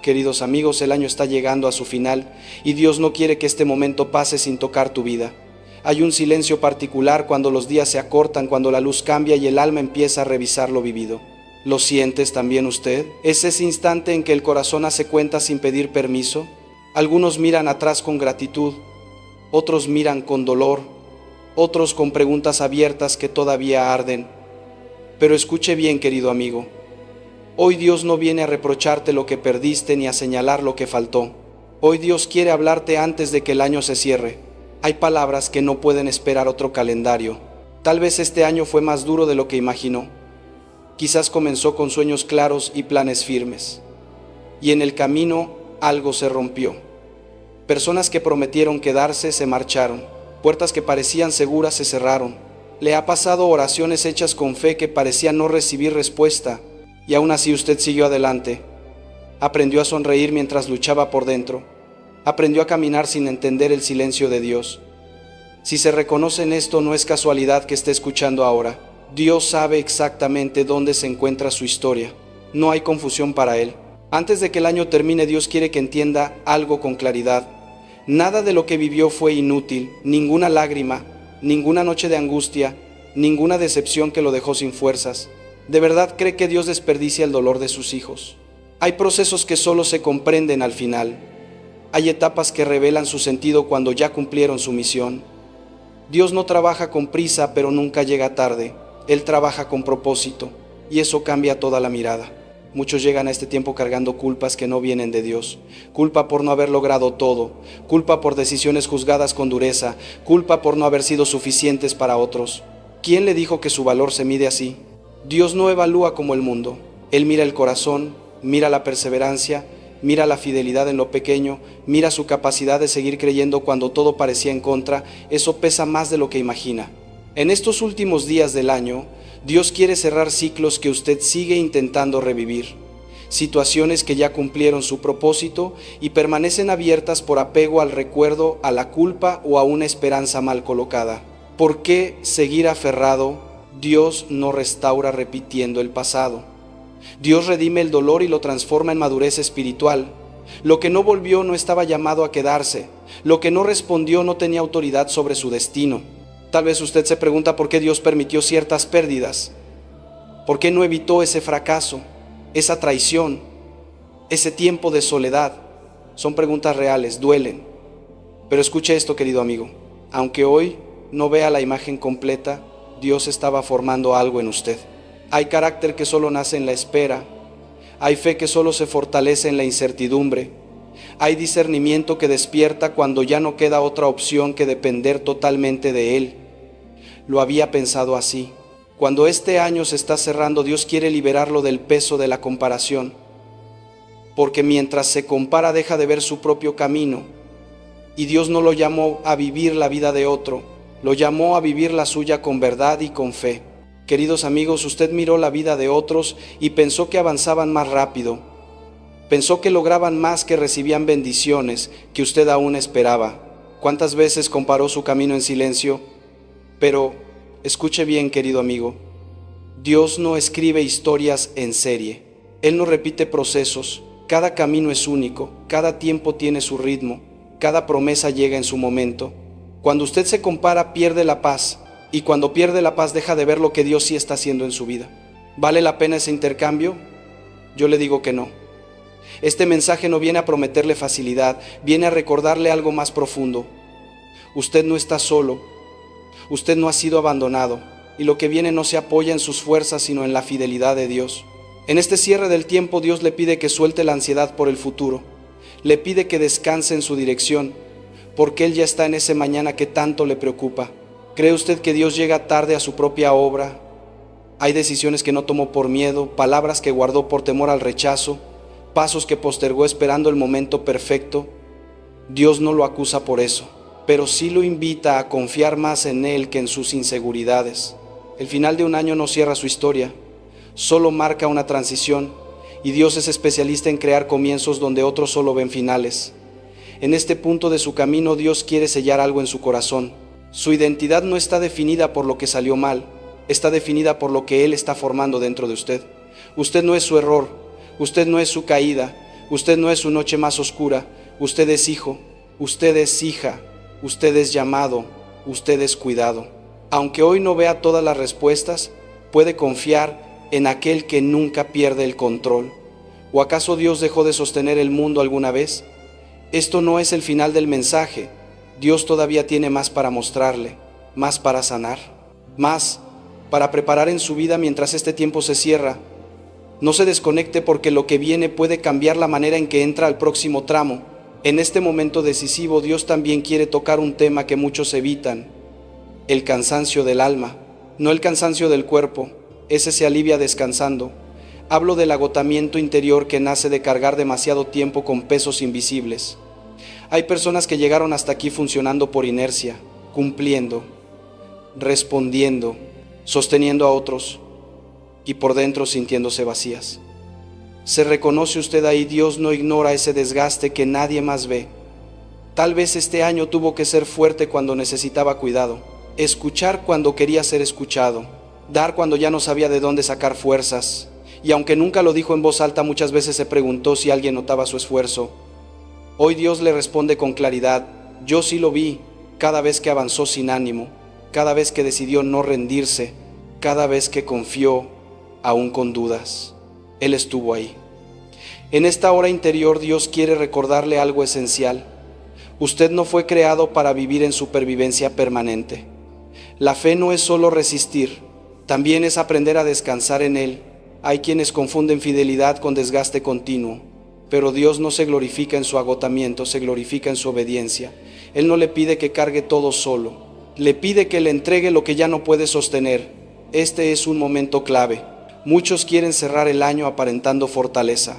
Queridos amigos, el año está llegando a su final y Dios no quiere que este momento pase sin tocar tu vida. Hay un silencio particular cuando los días se acortan, cuando la luz cambia y el alma empieza a revisar lo vivido. ¿Lo sientes también usted? ¿Es ese instante en que el corazón hace cuentas sin pedir permiso? Algunos miran atrás con gratitud, otros miran con dolor, otros con preguntas abiertas que todavía arden. Pero escuche bien, querido amigo. Hoy Dios no viene a reprocharte lo que perdiste ni a señalar lo que faltó. Hoy Dios quiere hablarte antes de que el año se cierre. Hay palabras que no pueden esperar otro calendario. Tal vez este año fue más duro de lo que imaginó. Quizás comenzó con sueños claros y planes firmes. Y en el camino algo se rompió. Personas que prometieron quedarse se marcharon. Puertas que parecían seguras se cerraron. Le ha pasado oraciones hechas con fe que parecían no recibir respuesta. Y aún así usted siguió adelante. Aprendió a sonreír mientras luchaba por dentro. Aprendió a caminar sin entender el silencio de Dios. Si se reconoce en esto, no es casualidad que esté escuchando ahora. Dios sabe exactamente dónde se encuentra su historia. No hay confusión para Él. Antes de que el año termine, Dios quiere que entienda algo con claridad. Nada de lo que vivió fue inútil, ninguna lágrima, ninguna noche de angustia, ninguna decepción que lo dejó sin fuerzas. ¿De verdad cree que Dios desperdicia el dolor de sus hijos? Hay procesos que solo se comprenden al final. Hay etapas que revelan su sentido cuando ya cumplieron su misión. Dios no trabaja con prisa, pero nunca llega tarde. Él trabaja con propósito, y eso cambia toda la mirada. Muchos llegan a este tiempo cargando culpas que no vienen de Dios. Culpa por no haber logrado todo, culpa por decisiones juzgadas con dureza, culpa por no haber sido suficientes para otros. ¿Quién le dijo que su valor se mide así? Dios no evalúa como el mundo. Él mira el corazón, mira la perseverancia, mira la fidelidad en lo pequeño, mira su capacidad de seguir creyendo cuando todo parecía en contra. Eso pesa más de lo que imagina. En estos últimos días del año, Dios quiere cerrar ciclos que usted sigue intentando revivir. Situaciones que ya cumplieron su propósito y permanecen abiertas por apego al recuerdo, a la culpa o a una esperanza mal colocada. ¿Por qué seguir aferrado? Dios no restaura repitiendo el pasado. Dios redime el dolor y lo transforma en madurez espiritual. Lo que no volvió no estaba llamado a quedarse. Lo que no respondió no tenía autoridad sobre su destino. Tal vez usted se pregunta por qué Dios permitió ciertas pérdidas. ¿Por qué no evitó ese fracaso, esa traición, ese tiempo de soledad? Son preguntas reales, duelen. Pero escuche esto, querido amigo. Aunque hoy no vea la imagen completa, Dios estaba formando algo en usted. Hay carácter que solo nace en la espera. Hay fe que solo se fortalece en la incertidumbre. Hay discernimiento que despierta cuando ya no queda otra opción que depender totalmente de Él. Lo había pensado así. Cuando este año se está cerrando, Dios quiere liberarlo del peso de la comparación. Porque mientras se compara, deja de ver su propio camino. Y Dios no lo llamó a vivir la vida de otro, lo llamó a vivir la suya con verdad y con fe. Queridos amigos, usted miró la vida de otros y pensó que avanzaban más rápido. Pensó que lograban más, que recibían bendiciones que usted aún esperaba. ¿Cuántas veces comparó su camino en silencio? Pero escuche bien, querido amigo, Dios no escribe historias en serie. Él no repite procesos. Cada camino es único, cada tiempo tiene su ritmo, cada promesa llega en su momento. Cuando usted se compara, pierde la paz, y cuando pierde la paz deja de ver lo que Dios sí está haciendo en su vida. ¿Vale la pena ese intercambio? Yo le digo que no. Este mensaje no viene a prometerle facilidad, viene a recordarle algo más profundo. Usted no está solo, usted no ha sido abandonado, y lo que viene no se apoya en sus fuerzas, sino en la fidelidad de Dios. En este cierre del tiempo, Dios le pide que suelte la ansiedad por el futuro, le pide que descanse en su dirección, porque Él ya está en ese mañana que tanto le preocupa. ¿Cree usted que Dios llega tarde a su propia obra? Hay decisiones que no tomó por miedo, palabras que guardó por temor al rechazo, pasos que postergó esperando el momento perfecto. Dios no lo acusa por eso, pero sí lo invita a confiar más en Él que en sus inseguridades. El final de un año no cierra su historia, solo marca una transición, y Dios es especialista en crear comienzos donde otros solo ven finales. En este punto de su camino, Dios quiere sellar algo en su corazón. Su identidad no está definida por lo que salió mal, está definida por lo que Él está formando dentro de usted. Usted no es su error, usted no es su caída, Usted no es su noche más oscura, usted es hijo, usted es hija, usted es llamado, usted es cuidado. Aunque hoy no vea todas las respuestas, puede confiar en aquel que nunca pierde el control. ¿O acaso Dios dejó de sostener el mundo alguna vez? Esto no es el final del mensaje. Dios todavía tiene más para mostrarle, más para sanar, más para preparar en su vida mientras este tiempo se cierra. No se desconecte, porque lo que viene puede cambiar la manera en que entra al próximo tramo. En este momento decisivo, Dios también quiere tocar un tema que muchos evitan: el cansancio del alma. No el cansancio del cuerpo, ese se alivia descansando. Hablo del agotamiento interior que nace de cargar demasiado tiempo con pesos invisibles. Hay personas que llegaron hasta aquí funcionando por inercia, cumpliendo, respondiendo, sosteniendo a otros, y por dentro sintiéndose vacías. ¿Se reconoce usted ahí? Dios no ignora ese desgaste que nadie más ve. Tal vez este año tuvo que ser fuerte cuando necesitaba cuidado, escuchar cuando quería ser escuchado, dar cuando ya no sabía de dónde sacar fuerzas, y aunque nunca lo dijo en voz alta, muchas veces se preguntó si alguien notaba su esfuerzo. Hoy Dios le responde con claridad: yo sí lo vi, cada vez que avanzó sin ánimo, cada vez que decidió no rendirse, cada vez que confió, aún con dudas. Él estuvo ahí. En esta hora interior, Dios quiere recordarle algo esencial. Usted no fue creado para vivir en supervivencia permanente. La fe no es solo resistir, también es aprender a descansar en Él. Hay quienes confunden fidelidad con desgaste continuo, pero Dios no se glorifica en su agotamiento, se glorifica en su obediencia. Él no le pide que cargue todo solo, le pide que le entregue lo que ya no puede sostener. Este es un momento clave. Muchos quieren cerrar el año aparentando fortaleza,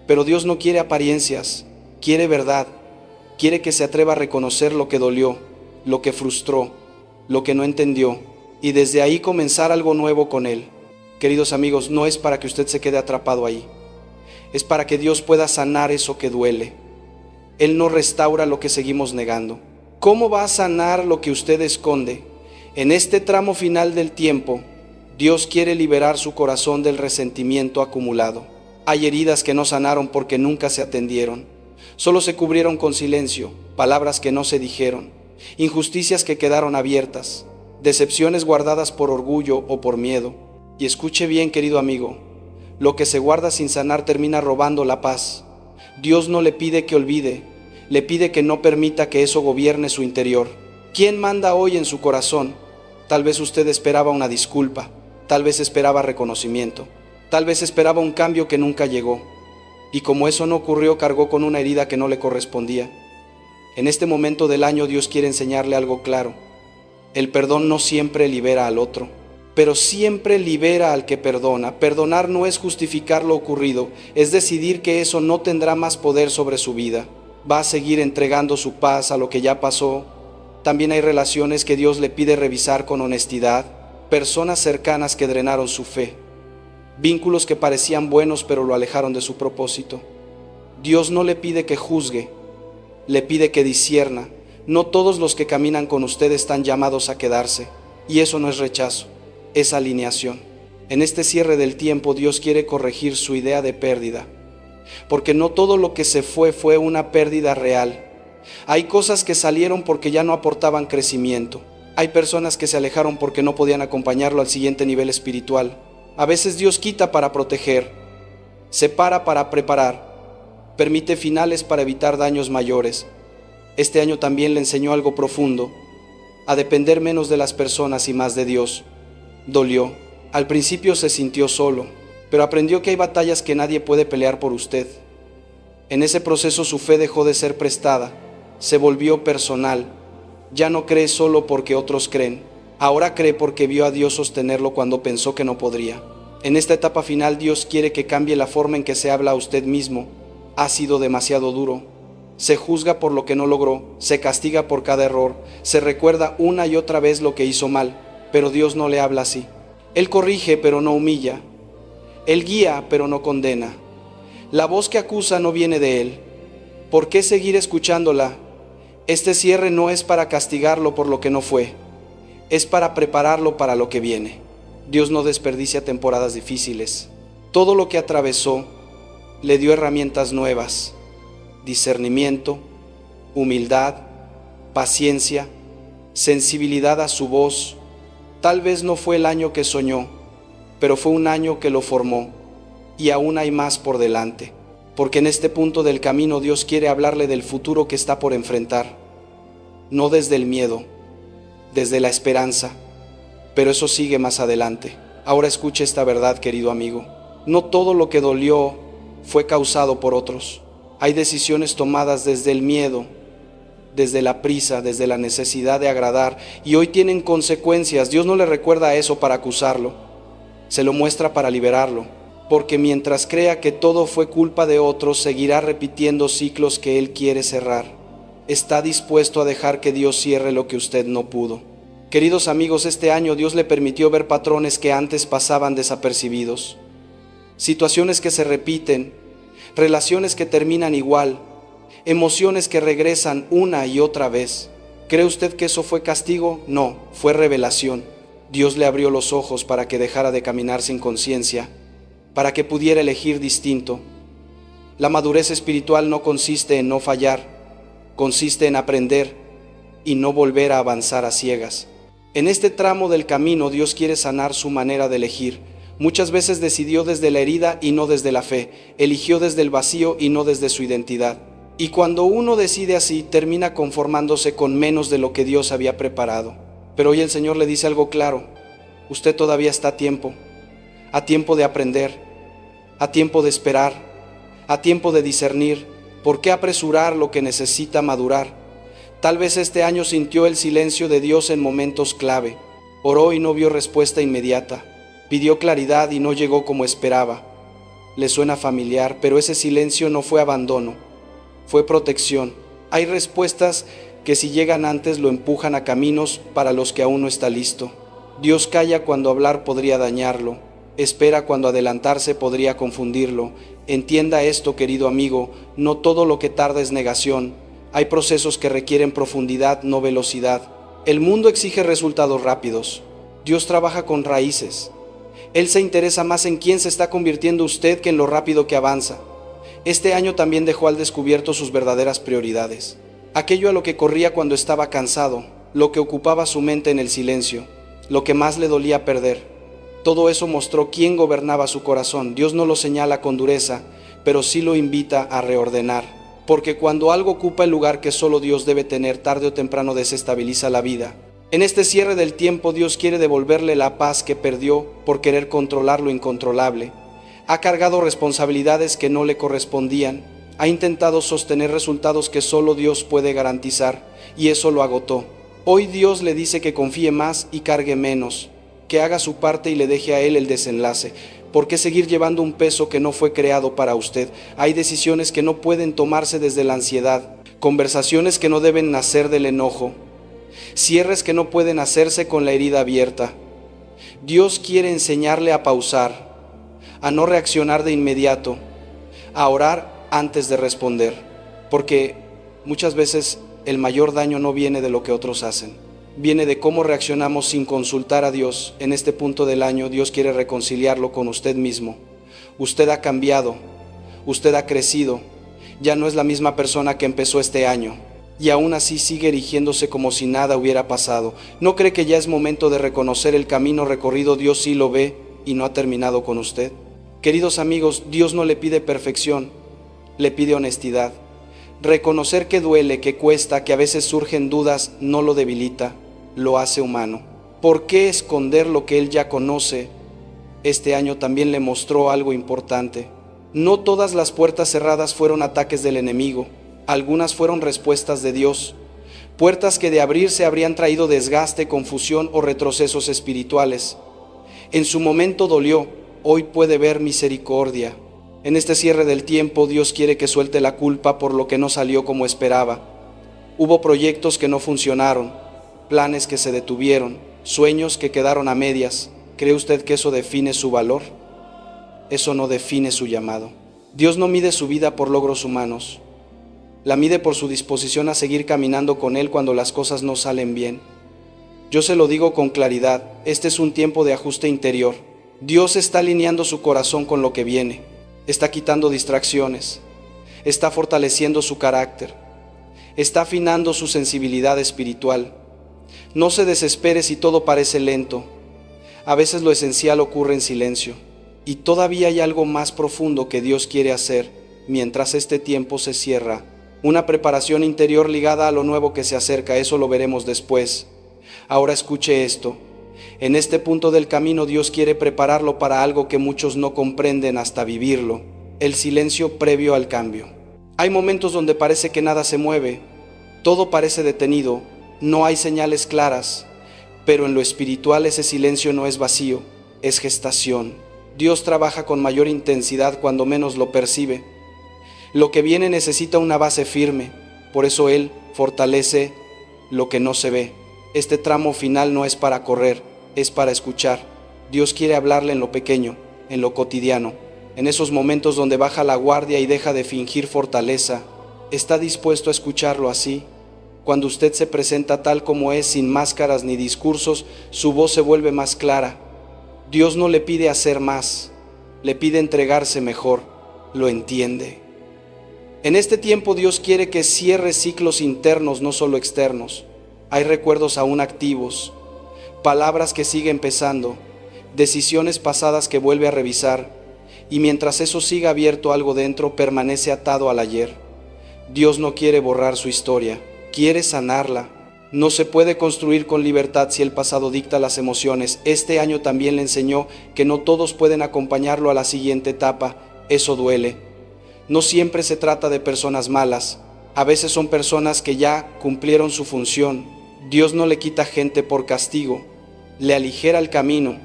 pero Dios no quiere apariencias, quiere verdad. Quiere que se atreva a reconocer lo que dolió, lo que frustró, lo que no entendió, y desde ahí comenzar algo nuevo con Él. Queridos amigos, no es para que usted se quede atrapado ahí, es para que Dios pueda sanar eso que duele. Él no restaura lo que seguimos negando. ¿Cómo va a sanar lo que usted esconde? En este tramo final del tiempo, Dios quiere liberar su corazón del resentimiento acumulado. Hay heridas que no sanaron porque nunca se atendieron. Solo se cubrieron con silencio, palabras que no se dijeron, injusticias que quedaron abiertas, decepciones guardadas por orgullo o por miedo. Y escuche bien, querido amigo, lo que se guarda sin sanar termina robando la paz. Dios no le pide que olvide, le pide que no permita que eso gobierne su interior. ¿Quién manda hoy en su corazón? Tal vez usted esperaba una disculpa, tal vez esperaba reconocimiento, tal vez esperaba un cambio que nunca llegó. Y como eso no ocurrió, cargó con una herida que no le correspondía. En este momento del año, Dios quiere enseñarle algo claro. El perdón no siempre libera al otro, pero siempre libera al que perdona. Perdonar no es justificar lo ocurrido, es decidir que eso no tendrá más poder sobre su vida. Va a seguir entregando su paz a lo que ya pasó. También hay relaciones que Dios le pide revisar con honestidad, personas cercanas que drenaron su fe, vínculos que parecían buenos pero lo alejaron de su propósito. Dios no le pide que juzgue, le pide que discierna. No todos los que caminan con usted están llamados a quedarse, y eso no es rechazo, es alineación. En este cierre del tiempo, Dios quiere corregir su idea de pérdida, porque no todo lo que se fue una pérdida real. Hay cosas que salieron porque ya no aportaban crecimiento. Hay personas que se alejaron porque no podían acompañarlo al siguiente nivel espiritual. A veces Dios quita para proteger, separa para preparar, permite finales para evitar daños mayores. Este año también le enseñó algo profundo: a depender menos de las personas y más de Dios. Dolió, al principio se sintió solo, pero aprendió que hay batallas que nadie puede pelear por usted. En ese proceso su fe dejó de ser prestada, se volvió personal. Ya no cree solo porque otros creen, ahora cree porque vio a Dios sostenerlo cuando pensó que no podría. En esta etapa final, Dios quiere que cambie la forma en que se habla a usted mismo. Ha sido demasiado duro. Se juzga por lo que no logró, se castiga por cada error, se recuerda una y otra vez lo que hizo mal, pero Dios no le habla así. Él corrige pero no humilla, Él guía pero no condena. La voz que acusa no viene de Él. ¿Por qué seguir escuchándola? Este cierre no es para castigarlo por lo que no fue, es para prepararlo para lo que viene. Dios no desperdicia temporadas difíciles. Todo lo que atravesó le dio herramientas nuevas: discernimiento, humildad, paciencia, sensibilidad a su voz. Tal vez no fue el año que soñó, pero fue un año que lo formó, y aún hay más por delante, porque en este punto del camino Dios quiere hablarle del futuro que está por enfrentar, no desde el miedo, desde la esperanza, pero eso sigue más adelante. Ahora escuche esta verdad, querido amigo: no todo lo que dolió fue causado por otros. Hay decisiones tomadas desde el miedo, desde la prisa, desde la necesidad de agradar, y hoy tienen consecuencias. Dios no le recuerda eso para acusarlo, se lo muestra para liberarlo, porque mientras crea que todo fue culpa de otros, seguirá repitiendo ciclos que Él quiere cerrar. Está dispuesto a dejar que Dios cierre lo que usted no pudo. Queridos amigos, este año Dios le permitió ver patrones que antes pasaban desapercibidos, situaciones que se repiten, relaciones que terminan igual, emociones que regresan una y otra vez. ¿Cree usted que eso fue castigo? No, fue revelación. Dios le abrió los ojos para que dejara de caminar sin conciencia, para que pudiera elegir distinto. La madurez espiritual no consiste en no fallar, consiste en aprender y no volver a avanzar a ciegas. En este tramo del camino Dios quiere sanar su manera de elegir. Muchas veces decidió desde la herida y no desde la fe, eligió desde el vacío y no desde su identidad. Y cuando uno decide así, termina conformándose con menos de lo que Dios había preparado. Pero hoy el Señor le dice algo claro: usted todavía está a tiempo de aprender, a tiempo de esperar, a tiempo de discernir. ¿Por qué apresurar lo que necesita madurar? Tal vez este año sintió el silencio de Dios en momentos clave. Oró y no vio respuesta inmediata. Pidió claridad y no llegó como esperaba. Le suena familiar, pero ese silencio no fue abandono, fue protección. Hay respuestas que si llegan antes lo empujan a caminos para los que aún no está listo. Dios calla cuando hablar podría dañarlo, espera cuando adelantarse podría confundirlo. Entienda esto, querido amigo: no todo lo que tarda es negación. Hay procesos que requieren profundidad, no velocidad. El mundo exige resultados rápidos. Dios trabaja con raíces. Él se interesa más en quién se está convirtiendo usted que en lo rápido que avanza. Este año también dejó al descubierto sus verdaderas prioridades. Aquello a lo que corría cuando estaba cansado, lo que ocupaba su mente en el silencio, lo que más le dolía perder. Todo eso mostró quién gobernaba su corazón. Dios no lo señala con dureza, pero sí lo invita a reordenar. Porque cuando algo ocupa el lugar que solo Dios debe tener, tarde o temprano desestabiliza la vida. En este cierre del tiempo, Dios quiere devolverle la paz que perdió por querer controlar lo incontrolable. Ha cargado responsabilidades que no le correspondían. Ha intentado sostener resultados que solo Dios puede garantizar, y eso lo agotó. Hoy Dios le dice que confíe más y cargue menos, que haga su parte y le deje a Él el desenlace. ¿Por qué seguir llevando un peso que no fue creado para usted? Hay decisiones que no pueden tomarse desde la ansiedad, conversaciones que no deben nacer del enojo, cierres que no pueden hacerse con la herida abierta. Dios quiere enseñarle a pausar, a no reaccionar de inmediato, a orar antes de responder, porque muchas veces el mayor daño no viene de lo que otros hacen. Viene de cómo reaccionamos sin consultar a Dios. En este punto del año, Dios quiere reconciliarlo con usted mismo. Usted ha cambiado, usted ha crecido, ya no es la misma persona que empezó este año, y aún así sigue erigiéndose como si nada hubiera pasado. ¿No cree que ya es momento de reconocer el camino recorrido? Dios sí lo ve y no ha terminado con usted. Queridos amigos, Dios no le pide perfección, le pide honestidad. Reconocer que duele, que cuesta, que a veces surgen dudas, no lo debilita, lo hace humano. ¿Por qué esconder lo que Él ya conoce? Este año también le mostró algo importante. No todas las puertas cerradas fueron ataques del enemigo, algunas fueron respuestas de Dios. Puertas que de abrirse habrían traído desgaste, confusión o retrocesos espirituales. En su momento dolió, hoy puede ver misericordia. En este cierre del tiempo, Dios quiere que suelte la culpa por lo que no salió como esperaba. Hubo proyectos que no funcionaron, planes que se detuvieron, sueños que quedaron a medias. ¿Cree usted que eso define su valor? Eso no define su llamado. Dios no mide su vida por logros humanos. La mide por su disposición a seguir caminando con Él cuando las cosas no salen bien. Yo se lo digo con claridad, este es un tiempo de ajuste interior. Dios está alineando su corazón con lo que viene. Está quitando distracciones, está fortaleciendo su carácter, está afinando su sensibilidad espiritual. No se desespere si todo parece lento. A veces lo esencial ocurre en silencio, y todavía hay algo más profundo que Dios quiere hacer mientras este tiempo se cierra. Una preparación interior ligada a lo nuevo que se acerca, eso lo veremos después. Ahora escuche esto. En este punto del camino Dios quiere prepararlo para algo que muchos no comprenden hasta vivirlo: el silencio previo al cambio. Hay momentos donde parece que nada se mueve, todo parece detenido, no hay señales claras, pero en lo espiritual ese silencio no es vacío, es gestación. Dios trabaja con mayor intensidad cuando menos lo percibe. Lo que viene necesita una base firme, por eso Él fortalece lo que no se ve. Este tramo final no es para correr, es para escuchar. Dios quiere hablarle en lo pequeño, en lo cotidiano, en esos momentos donde baja la guardia y deja de fingir fortaleza. ¿Está dispuesto a escucharlo así? Cuando usted se presenta tal como es, sin máscaras ni discursos, su voz se vuelve más clara. Dios no le pide hacer más, le pide entregarse mejor. ¿Lo entiende? En este tiempo Dios quiere que cierre ciclos internos, no solo externos. Hay recuerdos aún activos, palabras que sigue empezando, decisiones pasadas que vuelve a revisar, y mientras eso siga abierto, algo dentro permanece atado al ayer. Dios no quiere borrar su historia, quiere sanarla. No se puede construir con libertad si el pasado dicta las emociones. Este año también le enseñó que no todos pueden acompañarlo a la siguiente etapa. Eso duele. No siempre se trata de personas malas, a veces son personas que ya cumplieron su función. Dios no le quita gente por castigo, le aligera el camino.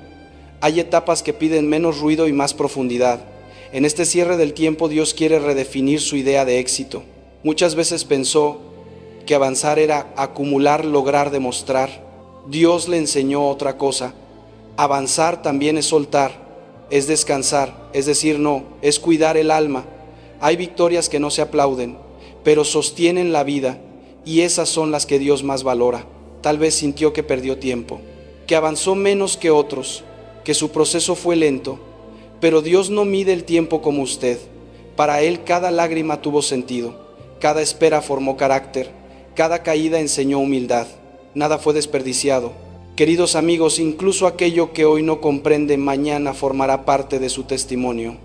Hay etapas que piden menos ruido y más profundidad. En este cierre del tiempo Dios quiere redefinir su idea de éxito. Muchas veces pensó que avanzar era acumular, lograr, demostrar. Dios le enseñó otra cosa. Avanzar también es soltar, es descansar, es decir no, es cuidar el alma. Hay victorias que no se aplauden, pero sostienen la vida, y esas son las que Dios más valora. Tal vez sintió que perdió tiempo, que avanzó menos que otros, que su proceso fue lento, pero Dios no mide el tiempo como usted. Para Él cada lágrima tuvo sentido, cada espera formó carácter, cada caída enseñó humildad, nada fue desperdiciado. Queridos amigos, incluso aquello que hoy no comprende, mañana formará parte de su testimonio.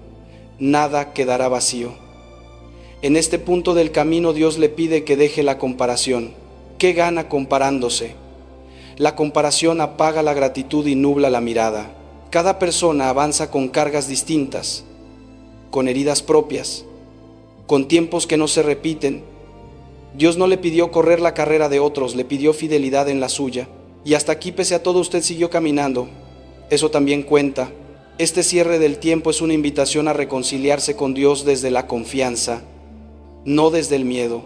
Nada quedará vacío. En este punto del camino Dios le pide que deje la comparación. ¿Qué gana comparándose? La comparación apaga la gratitud y nubla la mirada. Cada persona avanza con cargas distintas, con heridas propias, con tiempos que no se repiten. Dios no le pidió correr la carrera de otros, le pidió fidelidad en la suya. Y hasta aquí, pese a todo, usted siguió caminando. Eso también cuenta. Este cierre del tiempo es una invitación a reconciliarse con Dios desde la confianza, no desde el miedo.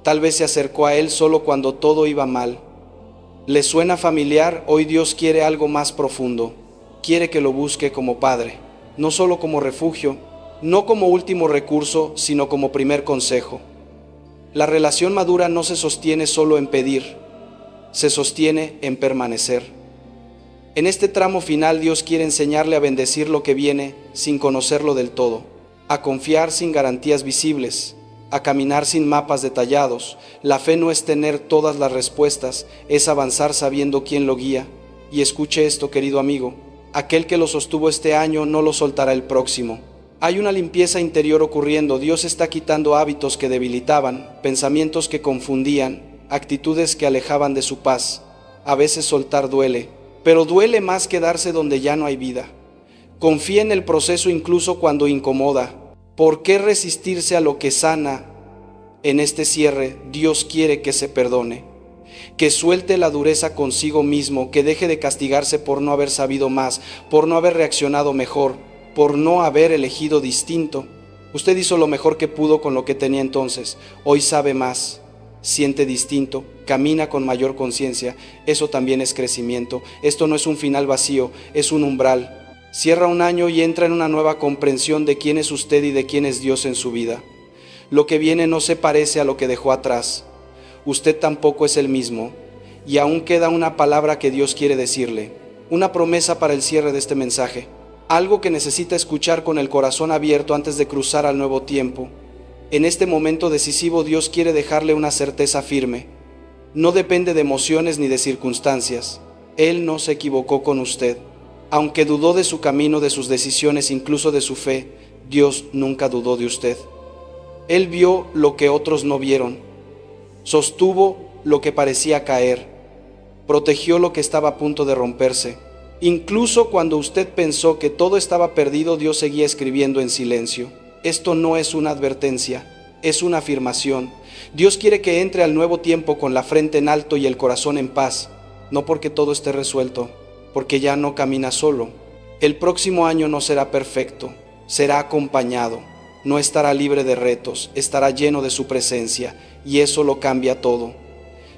Tal vez se acercó a Él solo cuando todo iba mal. ¿Le suena familiar? Hoy Dios quiere algo más profundo. Quiere que lo busque como Padre, no solo como refugio, no como último recurso, sino como primer consejo. La relación madura no se sostiene solo en pedir, se sostiene en permanecer. En este tramo final Dios quiere enseñarle a bendecir lo que viene sin conocerlo del todo, a confiar sin garantías visibles, a caminar sin mapas detallados. La fe no es tener todas las respuestas, es avanzar sabiendo quién lo guía. Y escuche esto, querido amigo, aquel que lo sostuvo este año no lo soltará el próximo. Hay una limpieza interior ocurriendo. Dios está quitando hábitos que debilitaban, pensamientos que confundían, actitudes que alejaban de su paz. A veces soltar duele, pero duele más quedarse donde ya no hay vida. Confía en el proceso incluso cuando incomoda. ¿Por qué resistirse a lo que sana? En este cierre, Dios quiere que se perdone, que suelte la dureza consigo mismo, que deje de castigarse por no haber sabido más, por no haber reaccionado mejor, por no haber elegido distinto. Usted hizo lo mejor que pudo con lo que tenía entonces. Hoy sabe más, siente distinto, camina con mayor conciencia. Eso también es crecimiento. Esto no es un final vacío, es un umbral. Cierra un año y entra en una nueva comprensión de quién es usted y de quién es Dios en su vida. Lo que viene no se parece a lo que dejó atrás. Usted tampoco es el mismo, y aún queda una palabra que Dios quiere decirle, una promesa para el cierre de este mensaje. algo que necesita escuchar con el corazón abierto antes de cruzar al nuevo tiempo. En este momento decisivo Dios quiere dejarle una certeza firme. No depende de emociones ni de circunstancias. Él no se equivocó con usted. Aunque dudó de su camino, de sus decisiones, incluso de su fe, Dios nunca dudó de usted. Él vio lo que otros no vieron. Sostuvo lo que parecía caer. Protegió lo que estaba a punto de romperse. Incluso cuando usted pensó que todo estaba perdido, Dios seguía escribiendo en silencio. Esto no es una advertencia, es una afirmación. Dios quiere que entre al nuevo tiempo con la frente en alto y el corazón en paz, no porque todo esté resuelto, porque ya no camina solo. El próximo año no será perfecto, será acompañado, no estará libre de retos, estará lleno de su presencia, y eso lo cambia todo.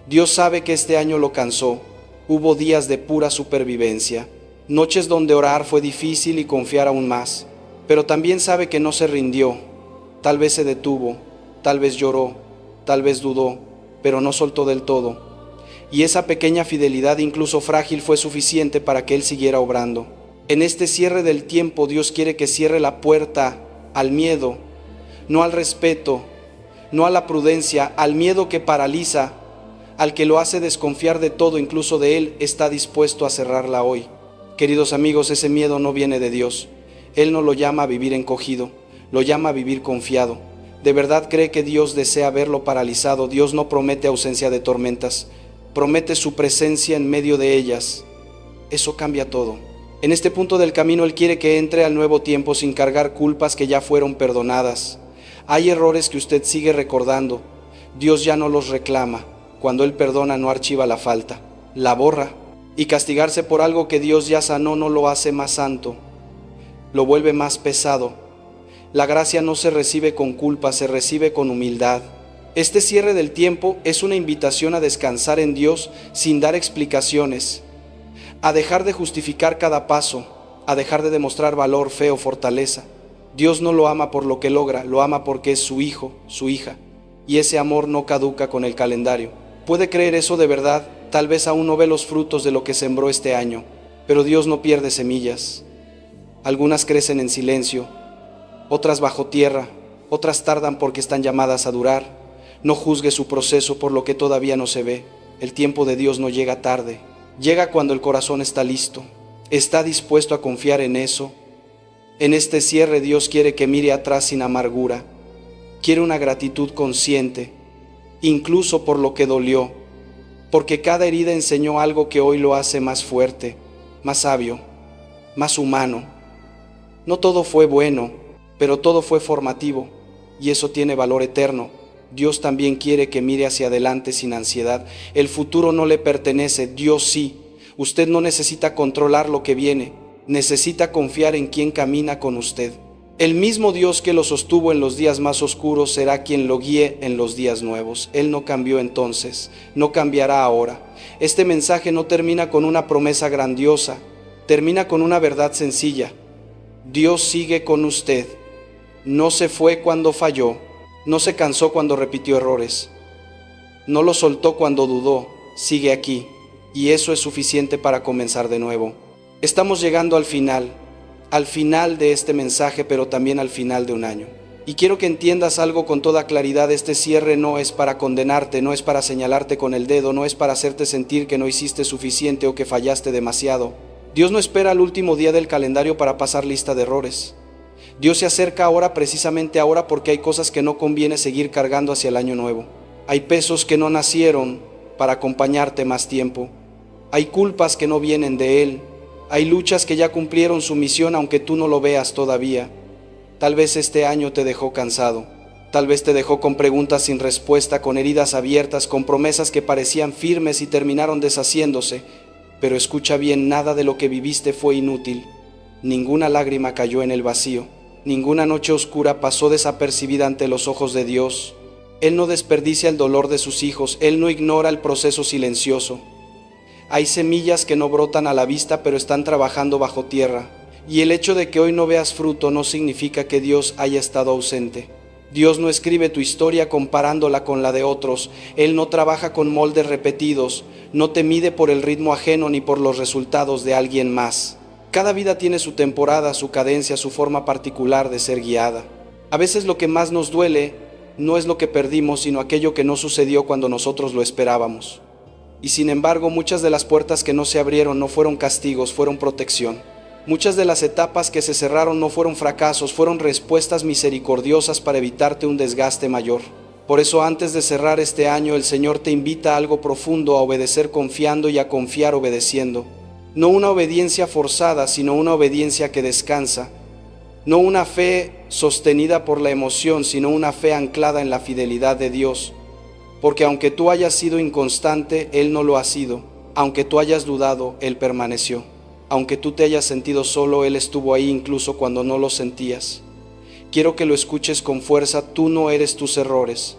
Dios sabe que este año lo cansó. Hubo días de pura supervivencia, noches donde orar fue difícil y confiar aún más, pero también sabe que no se rindió. Tal vez se detuvo, tal vez lloró, tal vez dudó, pero no soltó del todo. Y esa pequeña fidelidad, incluso frágil, fue suficiente para que Él siguiera obrando. En este cierre del tiempo, Dios quiere que cierre la puerta al miedo, no al respeto, no a la prudencia, al miedo que paraliza, al que lo hace desconfiar de todo, incluso de Él. Está dispuesto a cerrarla hoy. Queridos amigos, ese miedo no viene de Dios. Él no lo llama a vivir encogido, lo llama a vivir confiado. ¿De verdad cree que Dios desea verlo paralizado? Dios no promete ausencia de tormentas, promete su presencia en medio de ellas. Eso cambia todo. En este punto del camino Él quiere que entre al nuevo tiempo sin cargar culpas que ya fueron perdonadas. Hay errores que usted sigue recordando. Dios ya no los reclama. Cuando Él perdona, no archiva la falta, la borra. Y castigarse por algo que Dios ya sanó no lo hace más santo, lo vuelve más pesado. La gracia no se recibe con culpa, se recibe con humildad. Este cierre del tiempo es una invitación a descansar en Dios sin dar explicaciones, a dejar de justificar cada paso, a dejar de demostrar valor, fe o fortaleza. Dios no lo ama por lo que logra, lo ama porque es su hijo, su hija, y ese amor no caduca con el calendario. ¿Puede creer eso de verdad? Tal vez aún no ve los frutos de lo que sembró este año, pero Dios no pierde semillas. Algunas crecen en silencio, otras bajo tierra, otras tardan porque están llamadas a durar. No juzgue su proceso por lo que todavía no se ve. El tiempo de Dios no llega tarde, llega cuando el corazón está listo. ¿Está dispuesto a confiar en eso? En este cierre Dios quiere que mire atrás sin amargura. Quiere una gratitud consciente, incluso por lo que dolió, porque cada herida enseñó algo que hoy lo hace más fuerte, más sabio, más humano. No todo fue bueno, pero todo fue formativo, y eso tiene valor eterno. Dios también quiere que mire hacia adelante sin ansiedad. El futuro no le pertenece, Dios sí. Usted no necesita controlar lo que viene, necesita confiar en quien camina con usted. El mismo Dios que lo sostuvo en los días más oscuros será quien lo guíe en los días nuevos. Él no cambió entonces, no cambiará ahora. Este mensaje no termina con una promesa grandiosa, termina con una verdad sencilla. Dios sigue con usted. No se fue cuando falló, no se cansó cuando repitió errores, no lo soltó cuando dudó, sigue aquí, y eso es suficiente para comenzar de nuevo. Estamos llegando al final de este mensaje, pero también al final de un año. Y quiero que entiendas algo con toda claridad. Este cierre no es para condenarte, no es para señalarte con el dedo, no es para hacerte sentir que no hiciste suficiente o que fallaste demasiado. Dios no espera al último día del calendario para pasar lista de errores. Dios se acerca ahora, precisamente ahora, porque hay cosas que no conviene seguir cargando hacia el año nuevo. Hay pesos que no nacieron para acompañarte más tiempo. Hay culpas que no vienen de Él. Hay luchas que ya cumplieron su misión aunque tú no lo veas todavía. Tal vez este año te dejó cansado. Tal vez te dejó con preguntas sin respuesta, con heridas abiertas, con promesas que parecían firmes y terminaron deshaciéndose. Pero escucha bien, nada de lo que viviste fue inútil. Ninguna lágrima cayó en el vacío. Ninguna noche oscura pasó desapercibida ante los ojos de Dios. Él no desperdicia el dolor de sus hijos. Él no ignora el proceso silencioso. Hay semillas que no brotan a la vista, pero están trabajando bajo tierra. Y el hecho de que hoy no veas fruto no significa que Dios haya estado ausente. Dios no escribe tu historia comparándola con la de otros. Él no trabaja con moldes repetidos. No te mide por el ritmo ajeno ni por los resultados de alguien más. Cada vida tiene su temporada, su cadencia, su forma particular de ser guiada. A veces lo que más nos duele no es lo que perdimos, sino aquello que no sucedió cuando nosotros lo esperábamos. Y sin embargo, muchas de las puertas que no se abrieron no fueron castigos, fueron protección. Muchas de las etapas que se cerraron no fueron fracasos, fueron respuestas misericordiosas para evitarte un desgaste mayor. Por eso, antes de cerrar este año, el Señor te invita a algo profundo, a obedecer confiando y a confiar obedeciendo. No una obediencia forzada, sino una obediencia que descansa. No una fe sostenida por la emoción, sino una fe anclada en la fidelidad de Dios. Porque aunque tú hayas sido inconstante, Él no lo ha sido. Aunque tú hayas dudado, Él permaneció. Aunque tú te hayas sentido solo, Él estuvo ahí incluso cuando no lo sentías. Quiero que lo escuches con fuerza. Tú no eres tus errores.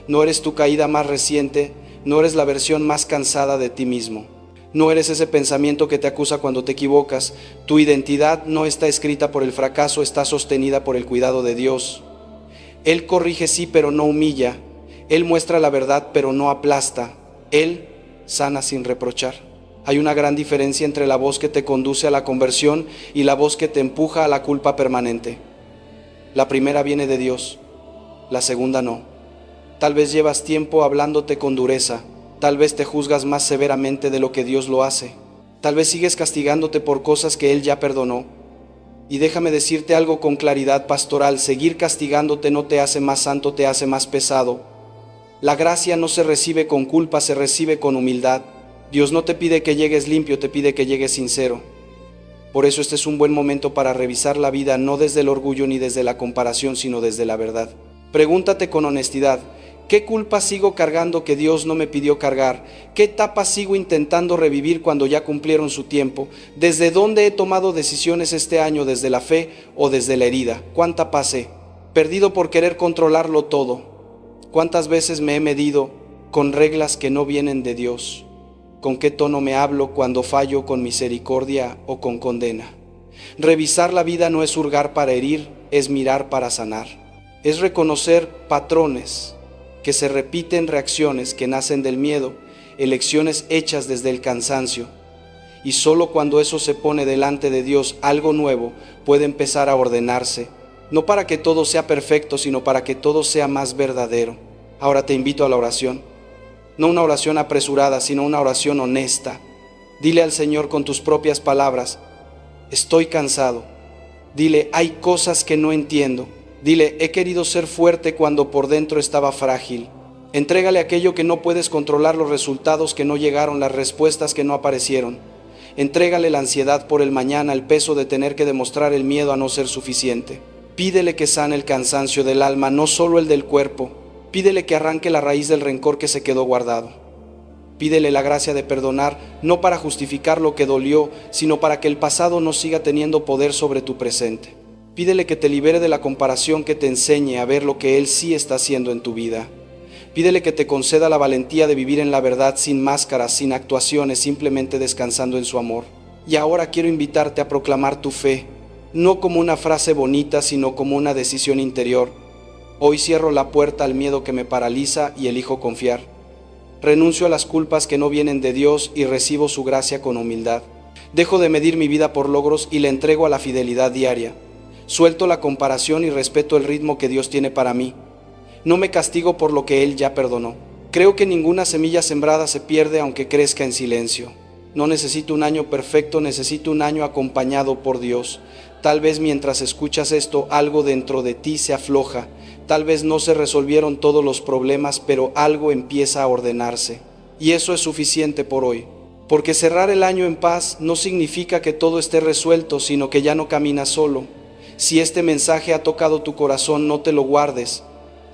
No eres tu caída más reciente. No eres la versión más cansada de ti mismo. No eres ese pensamiento que te acusa cuando te equivocas. Tu identidad no está escrita por el fracaso, está sostenida por el cuidado de Dios. Él corrige sí, pero no humilla. Él muestra la verdad, pero no aplasta. Él sana sin reprochar. Hay una gran diferencia entre la voz que te conduce a la conversión y la voz que te empuja a la culpa permanente. La primera viene de Dios, la segunda no. Tal vez llevas tiempo hablándote con dureza. Tal vez te juzgas más severamente de lo que Dios lo hace. Tal vez sigues castigándote por cosas que Él ya perdonó. Y déjame decirte algo con claridad pastoral: seguir castigándote no te hace más santo, te hace más pesado. La gracia no se recibe con culpa, se recibe con humildad. Dios no te pide que llegues limpio, te pide que llegues sincero. Por eso este es un buen momento para revisar la vida, no desde el orgullo ni desde la comparación, sino desde la verdad. Pregúntate con honestidad: ¿qué culpa sigo cargando que Dios no me pidió cargar? ¿Qué etapa sigo intentando revivir cuando ya cumplieron su tiempo? ¿Desde dónde he tomado decisiones este año? ¿Desde la fe o desde la herida? ¿Cuánta pasé? Perdido por querer controlarlo todo. ¿Cuántas veces me he medido con reglas que no vienen de Dios? ¿Con qué tono me hablo cuando fallo, con misericordia o con condena? Revisar la vida no es hurgar para herir, es mirar para sanar. Es reconocer patrones que se repiten, reacciones que nacen del miedo, elecciones hechas desde el cansancio. Y solo cuando eso se pone delante de Dios, algo nuevo puede empezar a ordenarse. No para que todo sea perfecto, sino para que todo sea más verdadero. Ahora te invito a la oración. No una oración apresurada, sino una oración honesta. Dile al Señor con tus propias palabras: estoy cansado. Dile: hay cosas que no entiendo. Dile: he querido ser fuerte cuando por dentro estaba frágil. Entrégale aquello que no puedes controlar, los resultados que no llegaron, las respuestas que no aparecieron. Entrégale la ansiedad por el mañana, el peso de tener que demostrar, el miedo a no ser suficiente. Pídele que sane el cansancio del alma, no solo el del cuerpo. Pídele que arranque la raíz del rencor que se quedó guardado. Pídele la gracia de perdonar, no para justificar lo que dolió, sino para que el pasado no siga teniendo poder sobre tu presente. Pídele que te libere de la comparación, que te enseñe a ver lo que Él sí está haciendo en tu vida. Pídele que te conceda la valentía de vivir en la verdad, sin máscaras, sin actuaciones, simplemente descansando en su amor. Y ahora quiero invitarte a proclamar tu fe, no como una frase bonita, sino como una decisión interior. Hoy cierro la puerta al miedo que me paraliza y elijo confiar. Renuncio a las culpas que no vienen de Dios y recibo su gracia con humildad. Dejo de medir mi vida por logros y le entrego a la fidelidad diaria. Suelto la comparación y respeto el ritmo que Dios tiene para mí. No me castigo por lo que Él ya perdonó. Creo que ninguna semilla sembrada se pierde aunque crezca en silencio. No necesito un año perfecto, necesito un año acompañado por Dios. Tal vez mientras escuchas esto, algo dentro de ti se afloja. Tal vez no se resolvieron todos los problemas, pero algo empieza a ordenarse. Y eso es suficiente por hoy. Porque cerrar el año en paz no significa que todo esté resuelto, sino que ya no caminas solo. Si este mensaje ha tocado tu corazón, no te lo guardes.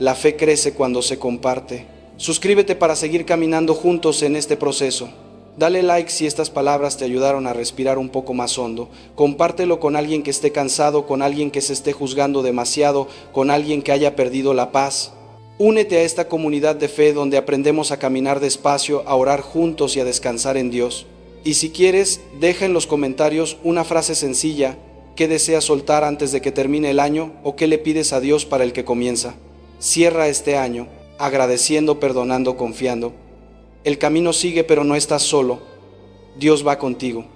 La fe crece cuando se comparte. Suscríbete para seguir caminando juntos en este proceso. Dale like si estas palabras te ayudaron a respirar un poco más hondo. Compártelo con alguien que esté cansado, con alguien que se esté juzgando demasiado, con alguien que haya perdido la paz. Únete a esta comunidad de fe donde aprendemos a caminar despacio, a orar juntos y a descansar en Dios. Y si quieres, deja en los comentarios una frase sencilla. ¿Qué deseas soltar antes de que termine el año o qué le pides a Dios para el que comienza? Cierra este año agradeciendo, perdonando, confiando. El camino sigue, pero no estás solo. Dios va contigo.